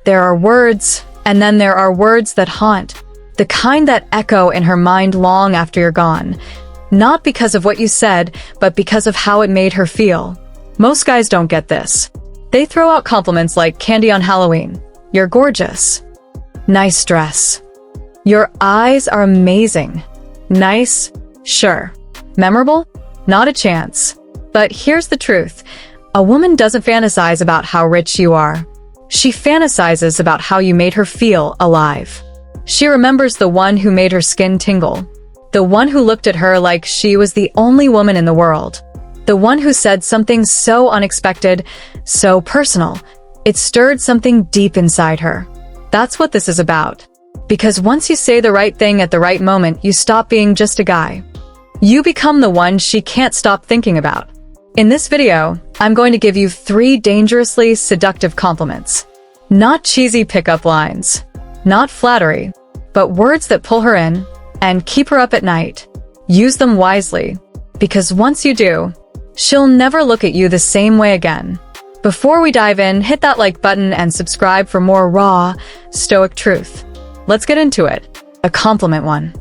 There are words, and then there are words that haunt. The kind that echo in her mind long after you're gone. Not because of what you said, but because of how it made her feel. Most guys don't get this. They throw out compliments like candy on Halloween. You're gorgeous. Nice dress. Your eyes are amazing. Nice? Sure. Memorable? Not a chance. But here's the truth. A woman doesn't fantasize about how rich you are. She fantasizes about how you made her feel alive. She remembers the one who made her skin tingle. The one who looked at her like she was the only woman in the world. The one who said something so unexpected, so personal. It stirred something deep inside her. That's what this is about. Because once you say the right thing at the right moment, you stop being just a guy. You become the one she can't stop thinking about. In this video, I'm going to give you 3 dangerously seductive compliments. Not cheesy pickup lines. Not flattery. But words that pull her in and keep her up at night. Use them wisely. Because once you do, she'll never look at you the same way again. Before we dive in, hit that like button and subscribe for more raw, stoic truth. Let's get into it. A compliment 1.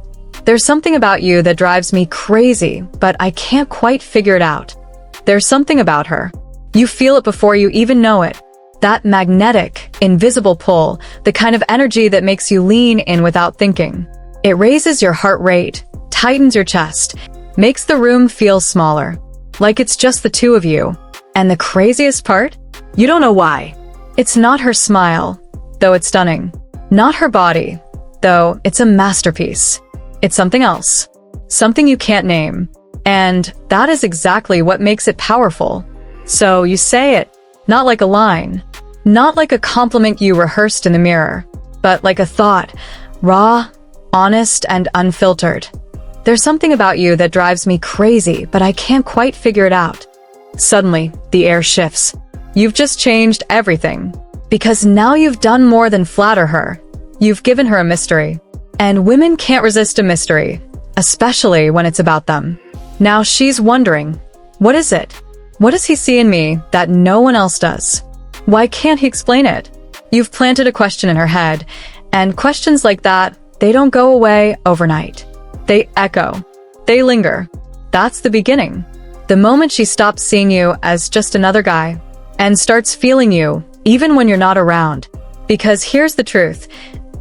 There's something about you that drives me crazy, but I can't quite figure it out. There's something about her. You feel it before you even know it. That magnetic, invisible pull, the kind of energy that makes you lean in without thinking. It raises your heart rate, tightens your chest, makes the room feel smaller. Like it's just the two of you. And the craziest part? You don't know why. It's not her smile, though it's stunning. Not her body, though it's a masterpiece. It's something else. Something you can't name. And that is exactly what makes it powerful. So you say it, not like a line, not like a compliment you rehearsed in the mirror, but like a thought, raw, honest, and unfiltered. There's something about you that drives me crazy, but I can't quite figure it out. Suddenly, the air shifts. You've just changed everything. Because now you've done more than flatter her. You've given her a mystery. And women can't resist a mystery, especially when it's about them. Now she's wondering, what is it? What does he see in me that no one else does? Why can't he explain it? You've planted a question in her head, and questions like that, they don't go away overnight. They echo. They linger. That's the beginning. The moment she stops seeing you as just another guy and starts feeling you even when you're not around. Because here's the truth.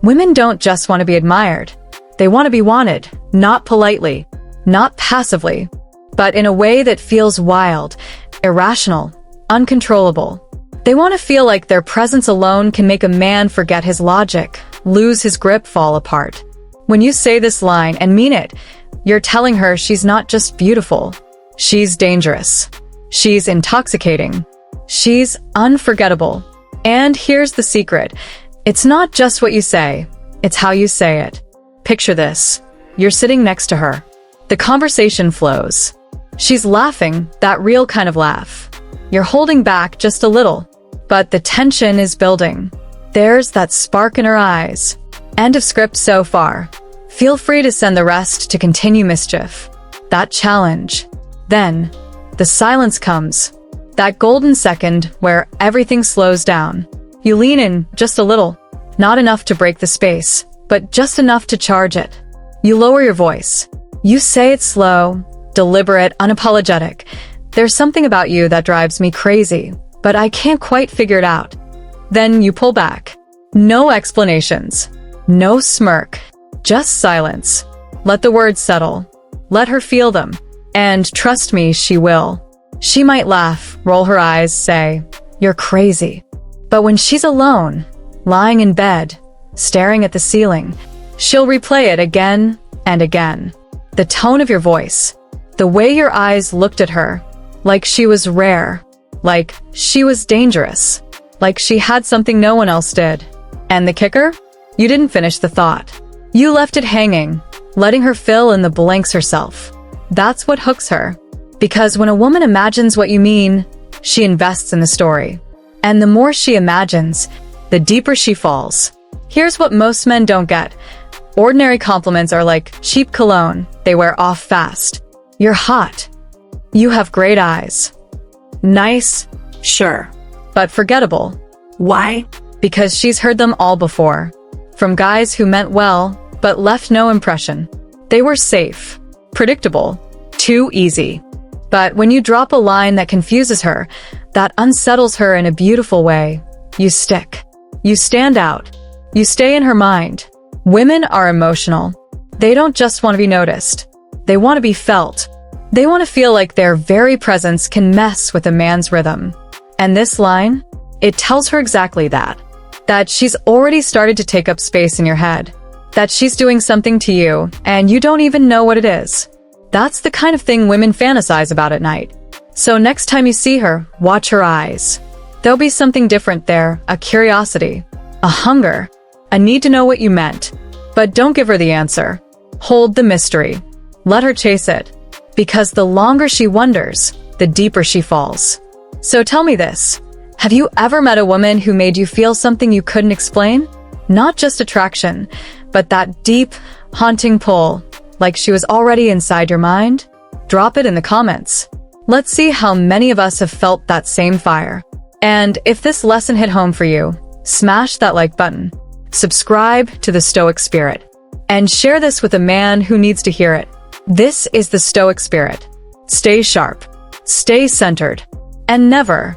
Women don't just want to be admired. They want to be wanted, not politely, not passively, but in a way that feels wild, irrational, uncontrollable. They want to feel like their presence alone can make a man forget his logic, lose his grip, fall apart. When you say this line and mean it, you're telling her she's not just beautiful. She's dangerous. She's intoxicating. She's unforgettable. And here's the secret. It's not just what you say, it's how you say it. Picture this. You're sitting next to her. The conversation flows. She's laughing, that real kind of laugh. You're holding back just a little, but the tension is building. There's that spark in her eyes. End of script so far. Feel free to send the rest to continue mischief. That challenge. Then, the silence comes. That golden second where everything slows down. You lean in just a little. Not enough to break the space, but just enough to charge it. You lower your voice. You say it slow, deliberate, unapologetic. There's something about you that drives me crazy, but I can't quite figure it out. Then you pull back. No explanations. No smirk. Just silence. Let the words settle. Let her feel them. And trust me, she will. She might laugh, roll her eyes, say, "You're crazy." But when she's alone, lying in bed, staring at the ceiling, she'll replay it again and again. The tone of your voice, the way your eyes looked at her, like she was rare, like she was dangerous, like she had something no one else did. And the kicker? You didn't finish the thought. You left it hanging, letting her fill in the blanks herself. That's what hooks her. Because when a woman imagines what you mean, she invests in the story. And the more she imagines, the deeper she falls. Here's what most men don't get. Ordinary compliments are like cheap cologne. They wear off fast. You're hot. You have great eyes. Nice, sure, but forgettable. Why? Because she's heard them all before. From guys who meant well, but left no impression. They were safe, predictable, too easy. But when you drop a line that confuses her, that unsettles her in a beautiful way, you stick. You stand out. You stay in her mind. Women are emotional. They don't just want to be noticed. They want to be felt. They want to feel like their very presence can mess with a man's rhythm. And this line, it tells her exactly that. That she's already started to take up space in your head. That she's doing something to you, and you don't even know what it is. That's the kind of thing women fantasize about at night. So next time you see her, watch her eyes. There'll be something different there, a curiosity, a hunger, a need to know what you meant. But don't give her the answer. Hold the mystery. Let her chase it. Because the longer she wonders, the deeper she falls. So tell me this. Have you ever met a woman who made you feel something you couldn't explain? Not just attraction, but that deep, haunting pull, like she was already inside your mind? Drop it in the comments. Let's see how many of us have felt that same fire. And if this lesson hit home for you, smash that like button, subscribe to the Stoic Spirit, and share this with a man who needs to hear it. This is the Stoic Spirit. Stay sharp, stay centered, and never,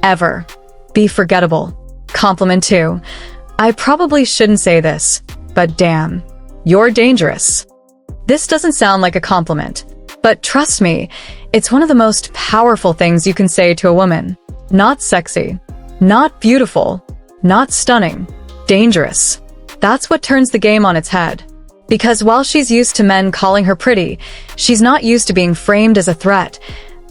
ever be forgettable. Compliment 2. I probably shouldn't say this, but damn, you're dangerous. This doesn't sound like a compliment, but trust me, it's one of the most powerful things you can say to a woman. Not sexy, not beautiful, not stunning, dangerous. That's what turns the game on its head. Because while she's used to men calling her pretty, she's not used to being framed as a threat,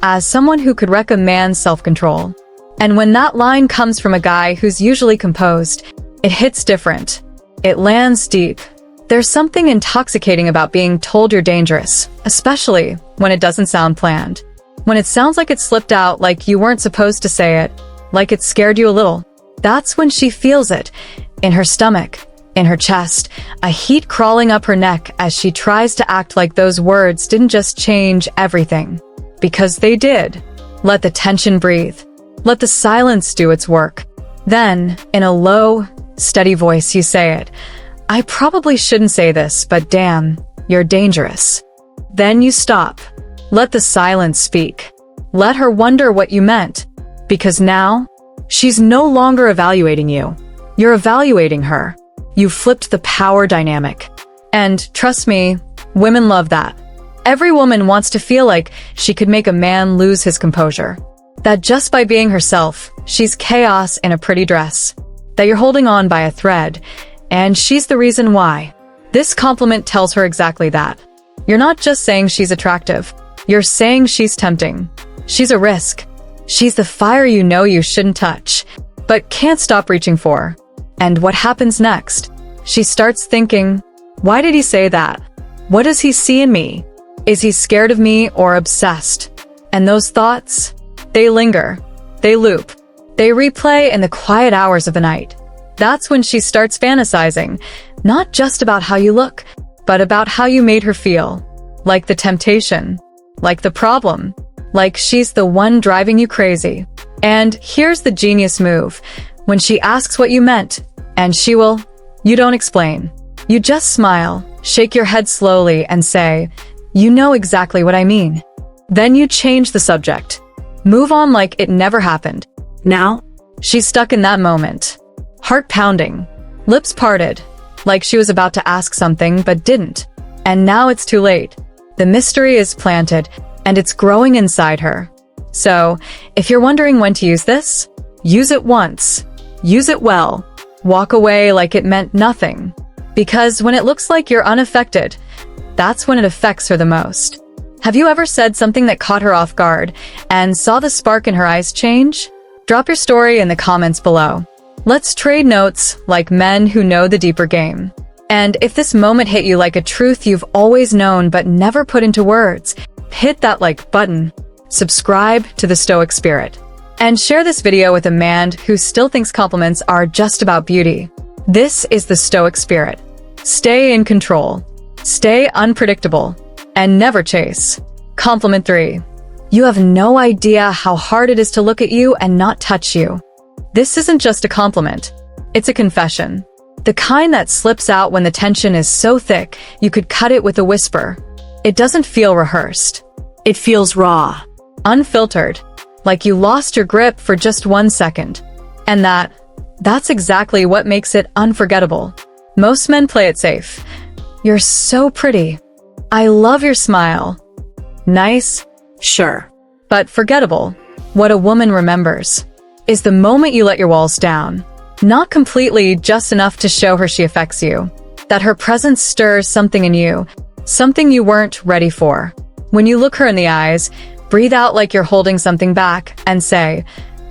as someone who could wreck a man's self-control. And when that line comes from a guy who's usually composed, it hits different. It lands deep. There's something intoxicating about being told you're dangerous, especially when it doesn't sound planned. When it sounds like it slipped out, like you weren't supposed to say it, like it scared you a little. That's when she feels it, in her stomach, in her chest, a heat crawling up her neck as she tries to act like those words didn't just change everything. Because they did. Let the tension breathe. Let the silence do its work. Then, in a low, steady voice, you say it. I probably shouldn't say this, but damn, you're dangerous. Then you stop. Let the silence speak. Let her wonder what you meant. Because now, she's no longer evaluating you. You're evaluating her. You flipped the power dynamic. And trust me, women love that. Every woman wants to feel like she could make a man lose his composure. That just by being herself, she's chaos in a pretty dress. That you're holding on by a thread, and she's the reason why. This compliment tells her exactly that. You're not just saying she's attractive. You're saying she's tempting. She's a risk. She's the fire you know you shouldn't touch, but can't stop reaching for. And what happens next? She starts thinking, why did he say that? What does he see in me? Is he scared of me or obsessed? And those thoughts, they linger, they loop, they replay in the quiet hours of the night. That's when she starts fantasizing, not just about how you look, but about how you made her feel. Like the temptation, like the problem, like she's the one driving you crazy. And here's the genius move. When she asks what you meant, and she will, you don't explain. You just smile, shake your head slowly, and say, you know exactly what I mean. Then you change the subject. Move on like it never happened. Now, she's stuck in that moment. Heart pounding, lips parted, like she was about to ask something but didn't. And now it's too late. The mystery is planted, and it's growing inside her. So, if you're wondering when to use this, use it once. Use it well. Walk away like it meant nothing. Because when it looks like you're unaffected, that's when it affects her the most. Have you ever said something that caught her off guard and saw the spark in her eyes change? Drop your story in the comments below. Let's trade notes like men who know the deeper game. And if this moment hit you like a truth you've always known but never put into words, hit that like button, subscribe to the Stoic Spirit, and share this video with a man who still thinks compliments are just about beauty. This is the Stoic Spirit. Stay in control, stay unpredictable, and never chase. Compliment 3. You have no idea how hard it is to look at you and not touch you. This isn't just a compliment. It's a confession. The kind that slips out when the tension is so thick, you could cut it with a whisper. It doesn't feel rehearsed. It feels raw. Unfiltered. Like you lost your grip for just 1 second. And that's exactly what makes it unforgettable. Most men play it safe. You're so pretty. I love your smile. Nice. Sure. But forgettable. What a woman remembers is the moment you let your walls down. Not completely, just enough to show her she affects you. That her presence stirs something in you. Something you weren't ready for. When you look her in the eyes, breathe out like you're holding something back and say,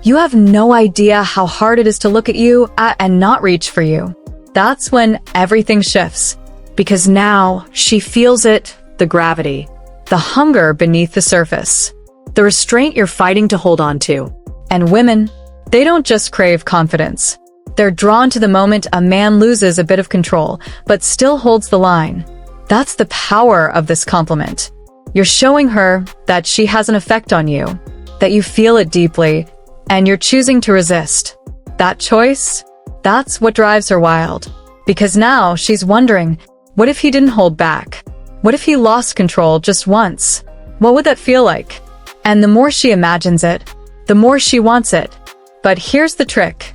"You have no idea how hard it is to look at you and not reach for you." That's when everything shifts. Because now she feels it, the gravity, The hunger beneath the surface. the restraint you're fighting to hold on to. And women, they don't just crave confidence. They're drawn to the moment a man loses a bit of control, but still holds the line. That's the power of this compliment. You're showing her that she has an effect on you, that you feel it deeply, and you're choosing to resist. That choice, that's what drives her wild. Because now she's wondering, what if he didn't hold back? What if he lost control just once? What would that feel like? And the more she imagines it, the more she wants it. But here's the trick.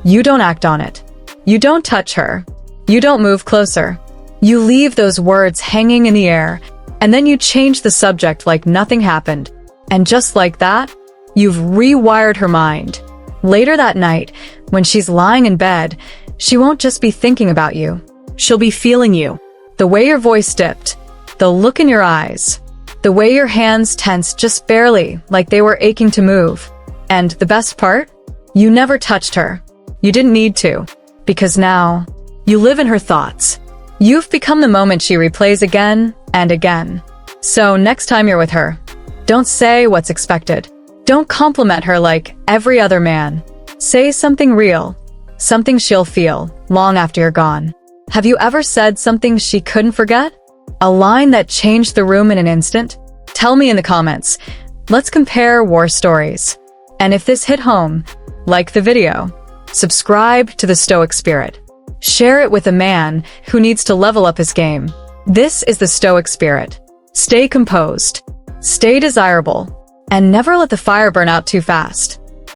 You don't act on it. You don't touch her. You don't move closer. You leave those words hanging in the air, and then you change the subject like nothing happened. And just like that, you've rewired her mind. Later that night, when she's lying in bed, she won't just be thinking about you. She'll be feeling you. The way your voice dipped, the look in your eyes, the way your hands tensed just barely, like they were aching to move. And the best part? You never touched her. You didn't need to. Because now, you live in her thoughts. You've become the moment she replays again and again. So next time you're with her, don't say what's expected. Don't compliment her like every other man. Say something real, something she'll feel long after you're gone. Have you ever said something she couldn't forget? A line that changed the room in an instant? Tell me in the comments. Let's compare war stories. And if this hit home, like the video. Subscribe to the Stoic Spirit. Share it with a man who needs to level up his game. This is the Stoic Spirit. Stay composed, stay desirable, and never let the fire burn out too fast.